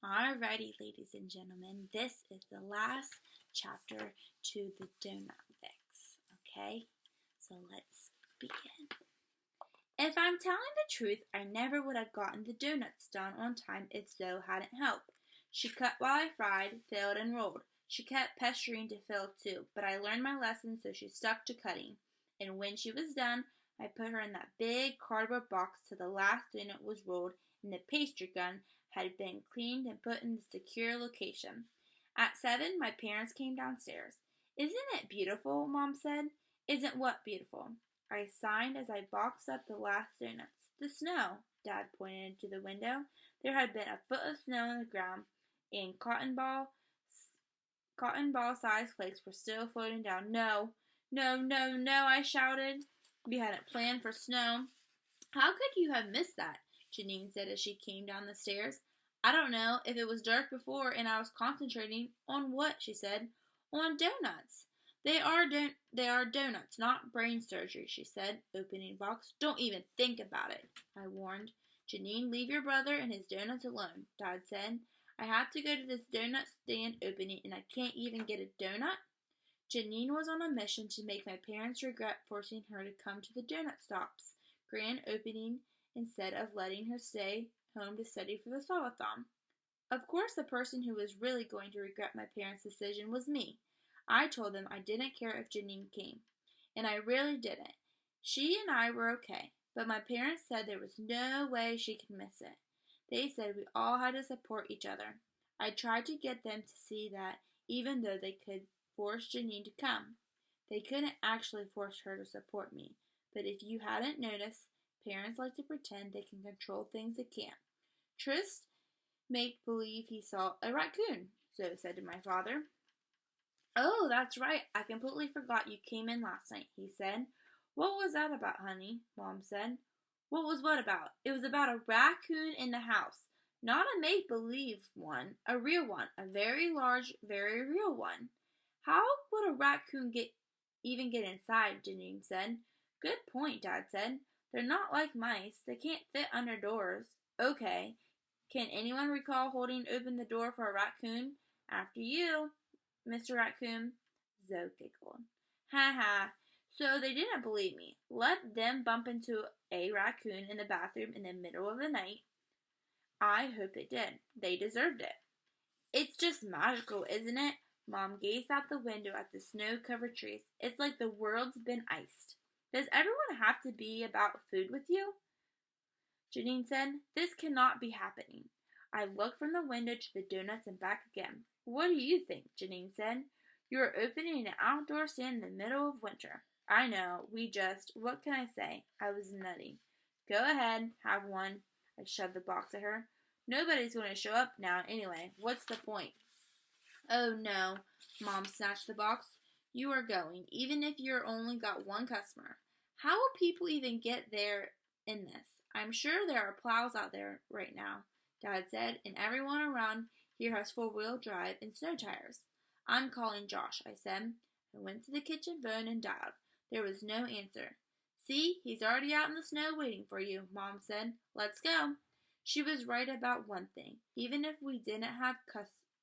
Alrighty, ladies and gentlemen, this is the last chapter to the Doughnut Fix. Okay, so let's begin. If I'm telling the truth, I never would have gotten the donuts done on time if Zoe hadn't helped. She cut while I fried, filled, and rolled. She kept pestering to fill too, but I learned my lesson, so she stuck to cutting. And when she was done, I put her in that big cardboard box till the last donut was rolled and the pastry gun had been cleaned and put in the secure location. At 7, my parents came downstairs. "Isn't it beautiful?" Mom said. "Isn't what beautiful?" I signed as I boxed up the last donuts. "The snow," Dad pointed to the window. There had been a foot of snow on the ground, and cotton ball sized flakes were still floating down. "No, no, no, no," I shouted. "We hadn't planned for snow." "How could you have missed that?" Janine said as she came down the stairs. "I don't know. If it was dark before and I was concentrating on what?" she said. "On donuts." They are donuts, not brain surgery," she said, opening the box. "Don't even think about it," I warned. "Janine, leave your brother and his donuts alone," Dad said. "I have to go to this donut stand opening and I can't even get a donut." Janine was on a mission to make my parents regret forcing her to come to the donut stop's grand opening instead of letting her stay home to study for the solve-a-thon. Of course, the person who was really going to regret my parents' decision was me. I told them I didn't care if Janine came, and I really didn't. She and I were okay, but my parents said there was no way she could miss it. They said we all had to support each other. I tried to get them to see that even though they could force Janine to come, they couldn't actually force her to support me. But if you hadn't noticed, parents like to pretend they can control things they can't. Trist make believe he saw a raccoon, Zoe said to my father. "Oh, that's right. I completely forgot you came in last night," he said. "What was that about, honey?" Mom said. "What was what about?" "It was about a raccoon in the house. Not a make-believe one, a real one, a very large, very real one." "How would a raccoon even get inside?" Janine said. "Good point," Dad said. "They're not like mice. They can't fit under doors." "Okay. Can anyone recall holding open the door for a raccoon?" "After you, Mr. Raccoon," Zoe giggled. "Ha ha. So they didn't believe me. Let them bump into a raccoon in the bathroom in the middle of the night. I hope they did. They deserved it." "It's just magical, isn't it?" Mom gazed out the window at the snow-covered trees. "It's like the world's been iced." "Does everyone have to be about food with you?" Janine said. "This cannot be happening." I looked from the window to the donuts and back again. "What do you think?" Janine said. "You are opening an outdoor stand in the middle of winter." "I know. What can I say? I was nutty." "Go ahead. Have one." I shoved the box at her. "Nobody's going to show up now anyway. What's the point?" "Oh, no." Mom snatched the box. "You are going, even if you're only got one customer. How will people even get there in this? I'm sure there are plows out there right now," Dad said, "and everyone around here has four-wheel drive and snow tires." "I'm calling Josh," I said. I went to the kitchen phone and dialed. There was no answer. "See, he's already out in the snow waiting for you," Mom said. "Let's go." She was right about one thing. Even if we didn't have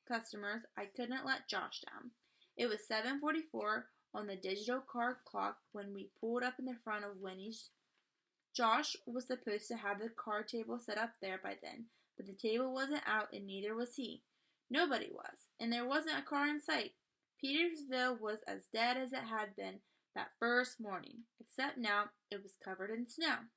customers, I couldn't let Josh down. It was 7:44 on the digital car clock when we pulled up in the front of Winnie's. Josh was supposed to have the card table set up there by then, but the table wasn't out and neither was he. Nobody was, and there wasn't a car in sight. Petersville was as dead as it had been that first morning, except now it was covered in snow.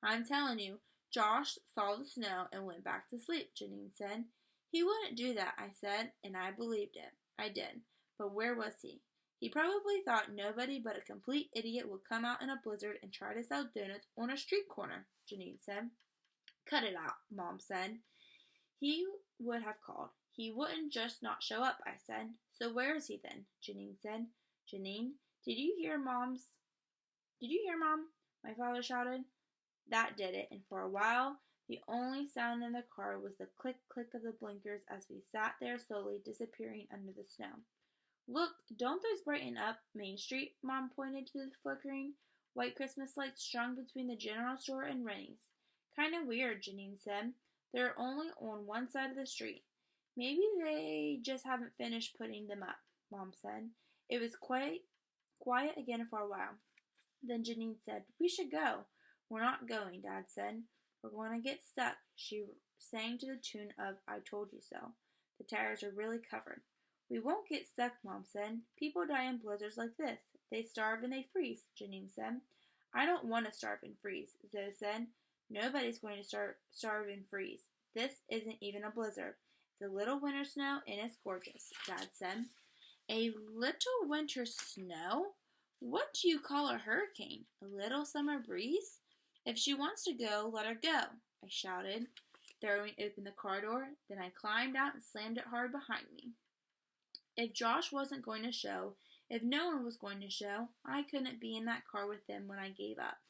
"I'm telling you, Josh saw the snow and went back to sleep," Janine said. "He wouldn't do that," I said, and I believed it. I did. But where was he? "He probably thought nobody but a complete idiot would come out in a blizzard and try to sell donuts on a street corner," Janine said. "Cut it out," Mom said. "He would have called. He wouldn't just not show up," I said. "So where is he then?" Janine said. "Janine, did you hear, Mom?" My father shouted. That did it, and for a while the only sound in the car was the click-click of the blinkers as we sat there slowly disappearing under the snow. "Look, don't those brighten up Main Street?" Mom pointed to the flickering white Christmas lights strung between the general store and Rennie's. "Kinda weird," Janine said. "They're only on one side of the street. Maybe they just haven't finished putting them up, Mom said. It was quite quiet again for a while. Then Janine said, "We should go." "We're not going," Dad said. "We're going to get stuck," she sang to the tune of "I Told You So." The tires are really covered. "We won't get stuck," Mom said. "People die in blizzards like this. They starve and they freeze," Janine said. "I don't want to starve and freeze," Zoe said. "Nobody's going to starve and freeze. This isn't even a blizzard. It's a little winter snow and it's gorgeous," Dad said. "A little winter snow? What do you call a hurricane? A little summer breeze? If she wants to go, let her go," I shouted, throwing open the car door. Then I climbed out and slammed it hard behind me. If Josh wasn't going to show, if no one was going to show, I couldn't be in that car with them when I gave up.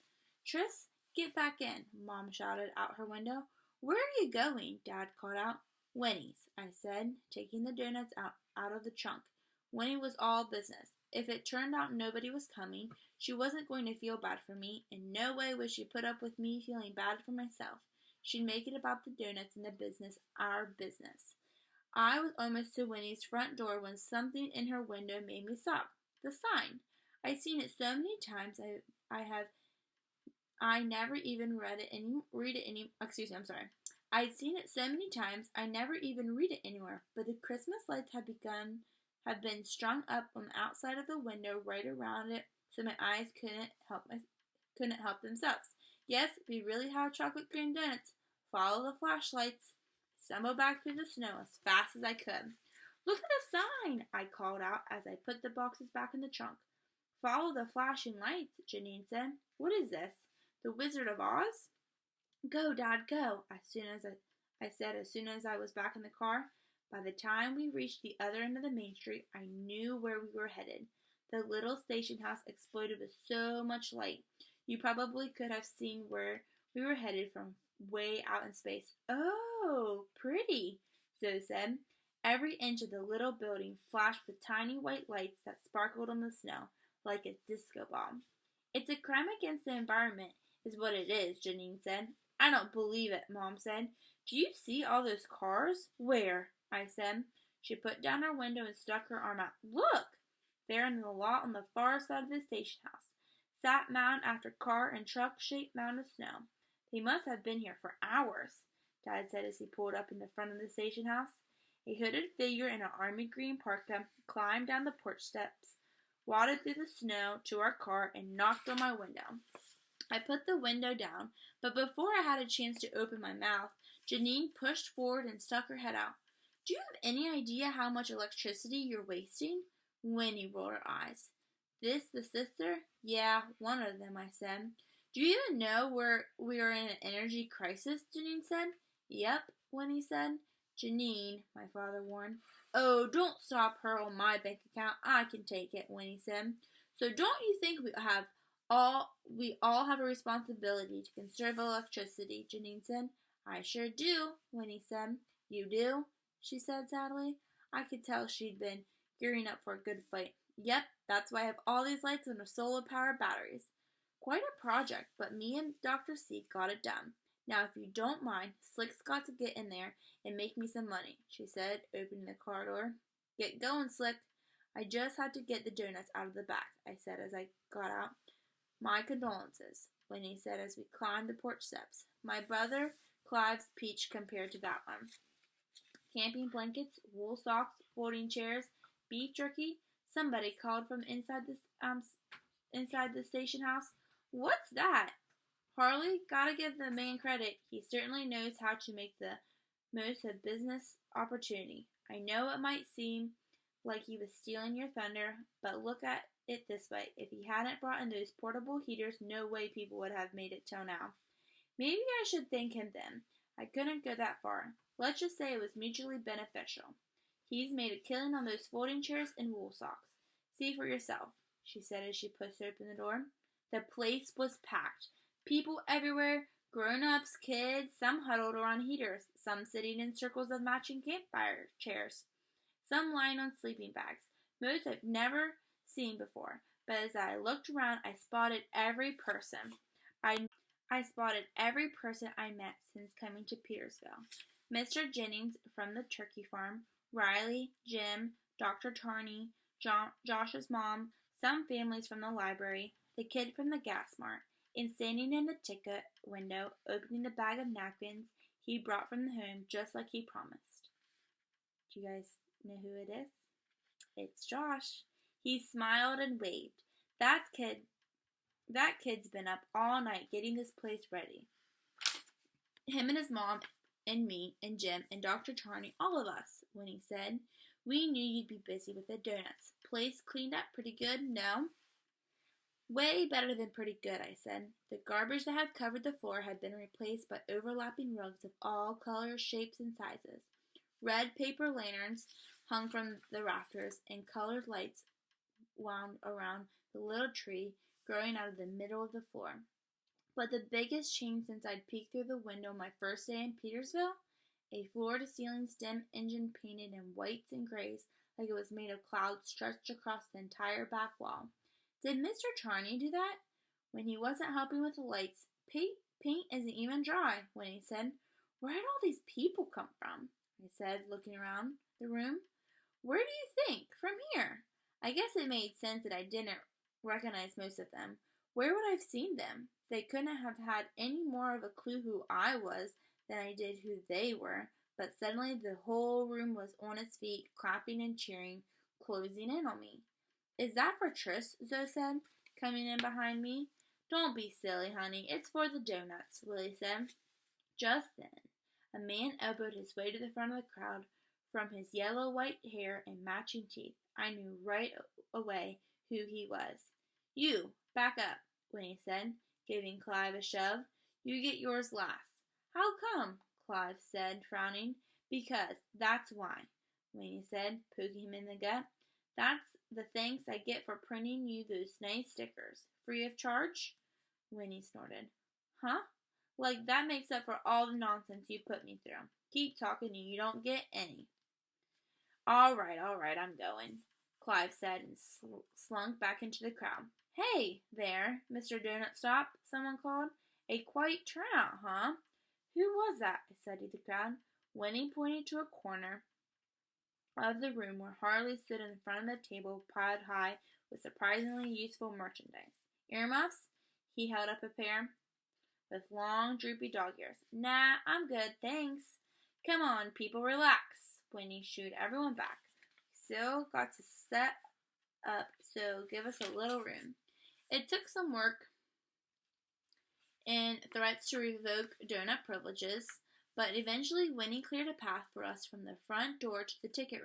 "Tris, get back in," Mom shouted out her window. "Where are you going?" Dad called out. "Winnie's," I said, taking the doughnuts out of the trunk. Winnie was all business. If it turned out nobody was coming, she wasn't going to feel bad for me. In no way would she put up with me feeling bad for myself. She'd make it about the doughnuts and the business our business. I was almost to Winnie's front door when something in her window made me stop. The sign. I'd seen it so many times I never even I'd seen it so many times I never even read it anywhere, but the Christmas lights had been strung up on the outside of the window right around it, so my eyes couldn't help themselves. Yes, we really have chocolate cream donuts. Follow the flashlights. I stumbled back through the snow as fast as I could. "Look at the sign," I called out as I put the boxes back in the trunk. "Follow the flashing lights," Janine said. "What is this? The Wizard of Oz?" "Go, Dad, go," I said as soon as I was back in the car. By the time we reached the other end of the main street, I knew where we were headed. The little station house exploded with so much light. You probably could have seen where we were headed from way out in space. "Oh, pretty," Zoe said. Every inch of the little building flashed with tiny white lights that sparkled on the snow like a disco ball. "It's a crime against the environment, is what it is," Janine said. "I don't believe it," Mom said. "Do you see all those cars?" "Where?" I said. She put down her window and stuck her arm out. "Look!" There in the lot on the far side of the station house sat mound after car and truck-shaped mound of snow. "They must have been here for hours," Dad said as he pulled up in the front of the station house. A hooded figure in an army green parka climbed down the porch steps, waded through the snow to our car, and knocked on my window. I put the window down, but before I had a chance to open my mouth, Janine pushed forward and stuck her head out. "Do you have any idea how much electricity you're wasting?" Winnie rolled her eyes. "This the sister?" "Yeah, one of them," I said. "Do you even know we are in an energy crisis?" Janine said. "Yep," Winnie said. "Janine," my father warned. "Oh, don't stop her on my bank account. I can take it," Winnie said. "So don't you think we all have a responsibility to conserve electricity?" Janine said. "I sure do," Winnie said. "You do?" she said sadly. I could tell she'd been gearing up for a good fight. "Yep, that's why I have all these lights and solar-powered batteries." Quite a project, but me and Dr. C got it done. "Now, if you don't mind, Slick's got to get in there and make me some money," she said, opening the car door. "Get going, Slick." "I just had to get the donuts out of the back," I said as I got out. "My condolences," Winnie said as we climbed the porch steps. "My brother Clive's peach compared to that one." Camping blankets, wool socks, folding chairs, beef jerky. Somebody called from inside the station house. "What's that?" "Harley, gotta give the man credit. He certainly knows how to make the most of business opportunity. I know it might seem like he was stealing your thunder, but look at it this way. If he hadn't brought in those portable heaters, no way people would have made it till now." Maybe I should thank him then. I couldn't go that far. Let's just say it was mutually beneficial. "He's made a killing on those folding chairs and wool socks. See for yourself," she said as she pushed open the door. The place was packed. People everywhere, grown-ups, kids, some huddled around heaters, some sitting in circles of matching campfire chairs, some lying on sleeping bags. Most I've never seen before, but as I looked around, I spotted every person I met since coming to Petersville. Mr. Jennings from the turkey farm, Riley, Jim, Dr. Tarney, Josh's mom, some families from the library, the kid from the gas mart, and standing in the ticket window, opening the bag of napkins he brought from the home just like he promised. Do you guys know who it is? It's Josh. He smiled and waved. That kid's been up all night getting this place ready. Him and his mom and me and Jim and Dr. Tarney, all of us, Winnie said. We knew you'd be busy with the donuts. Place cleaned up pretty good, no? Way better than pretty good, I said. The garbage that had covered the floor had been replaced by overlapping rugs of all colors, shapes, and sizes. Red paper lanterns hung from the rafters, and colored lights wound around the little tree growing out of the middle of the floor. But the biggest change since I'd peeked through the window my first day in Petersville, a floor-to-ceiling steam engine painted in whites and grays like it was made of clouds stretched across the entire back wall. Did Mr. Tarney do that? When he wasn't helping with the lights, paint isn't even dry, Winnie said. Where did all these people come from? I said, looking around the room. Where do you think? From here. I guess it made sense that I didn't recognize most of them. Where would I have seen them? They couldn't have had any more of a clue who I was than I did who they were, but suddenly the whole room was on its feet, clapping and cheering, closing in on me. Is that for Tris? Zoe said, coming in behind me. Don't be silly, honey. It's for the donuts, Willie said. Just then, a man elbowed his way to the front of the crowd. From his yellow-white hair and matching teeth, I knew right away who he was. You, back up, Winnie said, giving Clive a shove. You get yours last. How come? Clive said, frowning. Because that's why, Winnie said, poking him in the gut. That's the thanks I get for printing you those nice stickers. Free of charge? Winnie snorted. Huh? Like that makes up for all the nonsense you put me through. Keep talking and you don't get any. All right, I'm going, Clive said and slunk back into the crowd. Hey there, Mr. Doughnut Stop, someone called. A quiet turnout, huh? Who was that? I said to the crowd. Winnie pointed to a corner of the room where Harley stood in front of the table piled high with surprisingly useful merchandise. Earmuffs? He held up a pair with long, droopy dog ears. Nah, I'm good, thanks. Come on, people, relax. Winnie shooed everyone back. Still got to set up, so give us a little room. It took some work and threats to revoke donut privileges, but eventually Winnie cleared a path for us from the front door to the ticket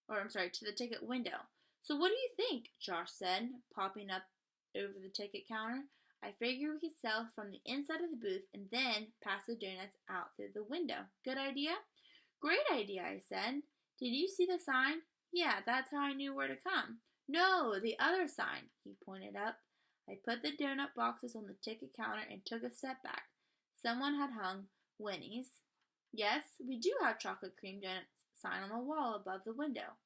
to the ticket window. So what do you think? Josh said, popping up over the ticket counter. I figured we could sell from the inside of the booth and then pass the donuts out through the window. Good idea? Great idea, I said. Did you see the sign? Yeah, that's how I knew where to come. No, the other sign, he pointed up. I put the donut boxes on the ticket counter and took a step back. Someone had hung Winnie's. Yes, we do have chocolate cream donuts sign on the wall above the window.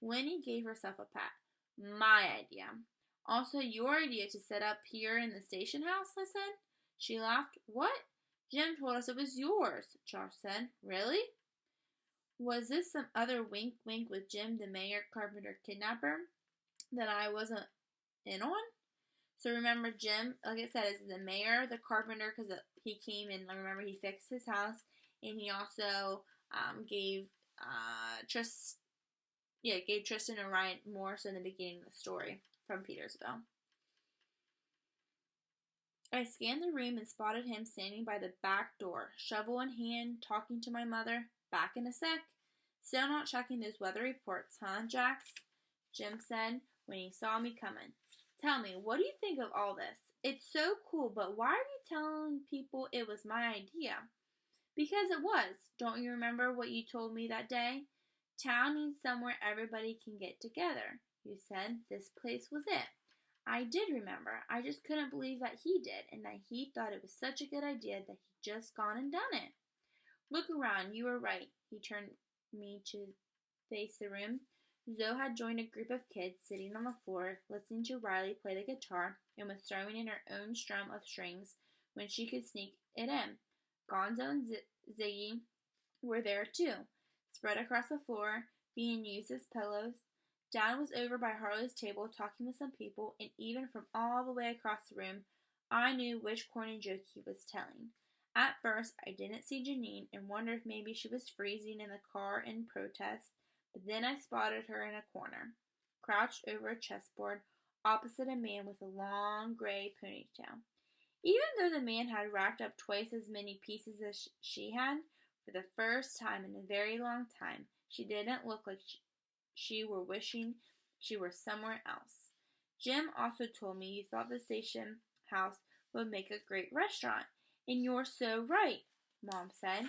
Winnie gave herself a pat. My idea. Also, your idea to set up here in the station house, I said. She laughed. What? Jim told us it was yours, Josh said. Really? Was this some other wink-wink with Jim, the mayor, carpenter, kidnapper, that I wasn't in on? So remember, Jim, like I said, is the mayor, the carpenter, because he came and remember he fixed his house, and he also gave Tristan a ride more so in the beginning of the story from Petersville. I scanned the room and spotted him standing by the back door, shovel in hand, talking to my mother. Back in a sec. Still not checking those weather reports, huh, Jax? Jim said when he saw me coming. Tell me, what do you think of all this? It's so cool, but why are you telling people it was my idea? Because it was. Don't you remember what you told me that day? Town needs somewhere everybody can get together. You said this place was it. I did remember. I just couldn't believe that he did, and that he thought it was such a good idea that he'd just gone and done it. Look around, you were right. He turned me to face the room. Zoe had joined a group of kids sitting on the floor, listening to Riley play the guitar, and was throwing in her own strum of strings when she could sneak it in. Gonzo and Ziggy were there too, spread across the floor, being used as pillows. Dad was over by Harlow's table talking with some people, and even from all the way across the room, I knew which corny joke he was telling. At first, I didn't see Janine and wondered if maybe she was freezing in the car in protest, but then I spotted her in a corner, crouched over a chessboard, opposite a man with a long gray ponytail. Even though the man had racked up twice as many pieces as she had, for the first time in a very long time, she didn't look like she were wishing she were somewhere else. Jim also told me you thought the station house would make a great restaurant, and you're so right, Mom said,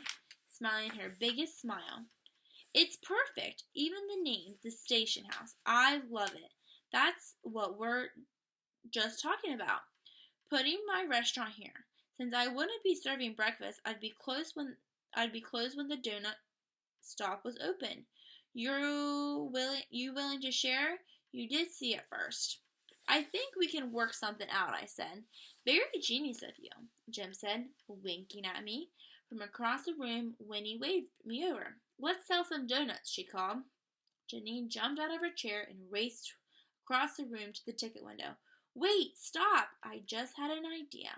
smiling her biggest smile. It's perfect, even the name, the station house. I love it. That's what we're just talking about. Putting my restaurant here. Since I wouldn't be serving breakfast, I'd be closed when the donut stop was open. You willing to share? You did see it first. I think we can work something out, I said. Very genius of you, Jim said, winking at me. From across the room, Winnie waved me over. Let's sell some donuts, she called. Janine jumped out of her chair and raced across the room to the ticket window. Wait, stop! I just had an idea.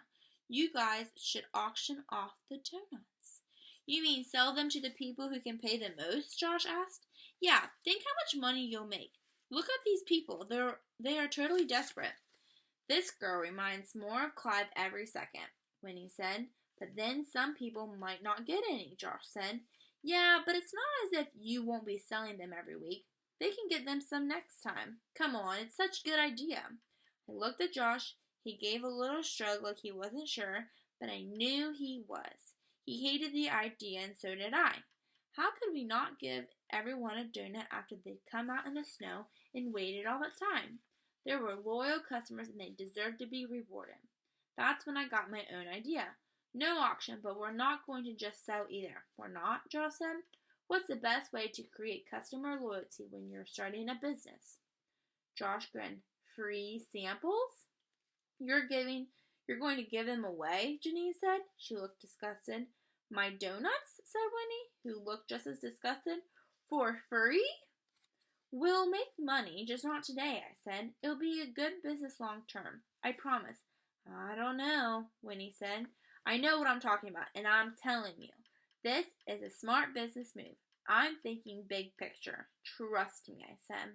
You guys should auction off the donuts. You mean sell them to the people who can pay the most? Josh asked. Yeah, think how much money you'll make. Look at these people. They are totally desperate. This girl reminds more of Clive every second, Winnie said. But then some people might not get any, Josh said. Yeah, but it's not as if you won't be selling them every week. They can get them some next time. Come on, it's such a good idea. I looked at Josh. He gave a little shrug like he wasn't sure, but I knew he was. He hated the idea, and so did I. How could we not give everyone a donut after they'd come out in the snow and waited all that time? They were loyal customers, and they deserved to be rewarded. That's when I got my own idea. No auction, but we're not going to just sell either. We're not, Josh said. What's the best way to create customer loyalty when you're starting a business? Josh grinned. Free samples? You're going to give them away, Janine said. She looked disgusted. My donuts? Said Winnie, who looked just as disgusted. For free? We'll make money, just not today, I said. It'll be a good business long term. I promise. I don't know, Winnie said. I know what I'm talking about, and I'm telling you. This is a smart business move. I'm thinking big picture. Trust me, I said.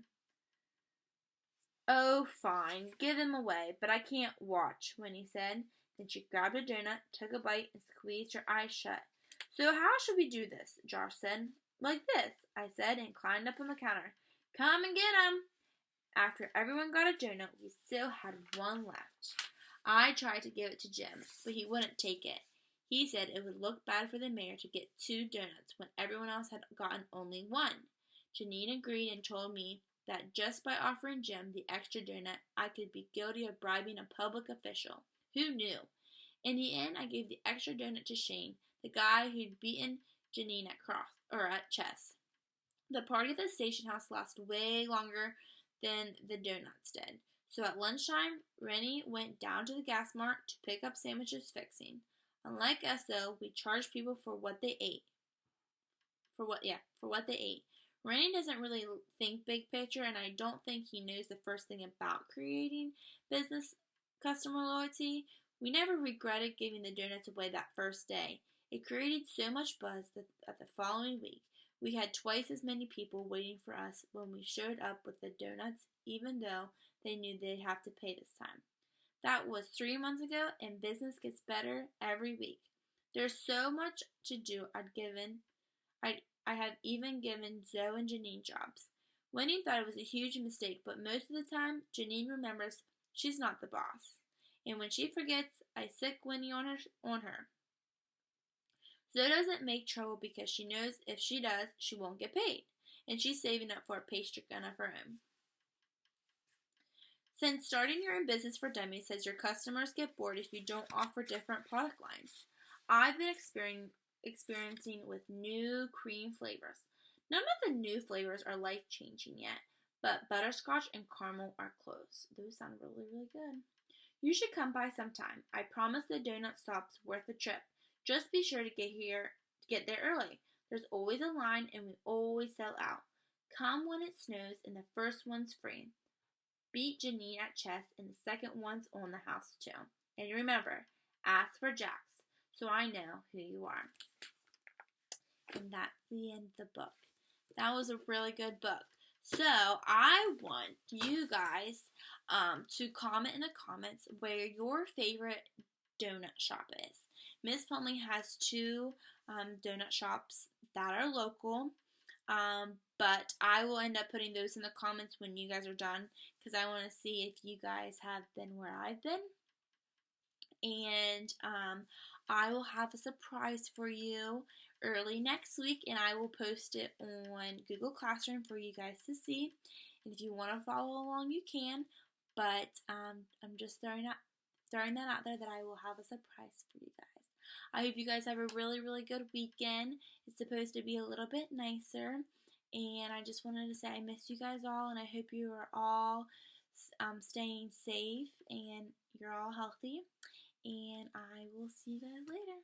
Oh, fine. Give them away, but I can't watch, Winnie said. Then she grabbed a donut, took a bite, and squeezed her eyes shut. So how should we do this? Josh said. Like this, I said, and climbed up on the counter. Come and get 'em. After everyone got a donut, we still had one left. I tried to give it to Jim, but he wouldn't take it. He said it would look bad for the mayor to get 2 donuts when everyone else had gotten only 1. Janine agreed and told me that just by offering Jim the extra donut, I could be guilty of bribing a public official. Who knew? In the end, I gave the extra donut to Shane, the guy who'd beaten Janine at chess. The party at the station house lasted way longer than the donuts did. So at lunchtime, Rennie went down to the gas mart to pick up sandwiches fixing. Unlike us, though, we charged people for what they ate. For what they ate. Rennie doesn't really think big picture, and I don't think he knows the first thing about creating business customer loyalty. We never regretted giving the donuts away that first day. It created so much buzz that the following week, we had twice as many people waiting for us when we showed up with the donuts, even though they knew they'd have to pay this time. That was 3 months ago, and business gets better every week. There's so much to do. I have even given Zoe and Janine jobs. Winnie thought it was a huge mistake, but most of the time, Janine remembers she's not the boss. And when she forgets, I sick Winnie on her. Zoe doesn't make trouble because she knows if she does, she won't get paid. And she's saving up for a pastry gun of her own. Since starting your own business for dummies says your customers get bored if you don't offer different product lines. I've been experiencing with new cream flavors. None of the new flavors are life-changing yet, but butterscotch and caramel are close. Those sound really, really good. You should come by sometime. I promise the donut stop's worth the trip. Just be sure to get there early. There's always a line and we always sell out. Come when it snows and the first one's free. Beat Janine at chess and the second one's on the house too. And remember, ask for Jax so I know who you are. And that's the end of the book. That was a really good book. So I want you guys to comment in the comments where your favorite donut shop is. Miss Plumley has two donut shops that are local, but I will end up putting those in the comments when you guys are done because I want to see if you guys have been where I've been. And I will have a surprise for you early next week, and I will post it on Google Classroom for you guys to see. And if you want to follow along, you can. But I'm just throwing that out there that I will have a surprise for you guys. I hope you guys have a really, really good weekend. It's supposed to be a little bit nicer. And I just wanted to say I miss you guys all, and I hope you are all staying safe and you're all healthy. And I will see you guys later.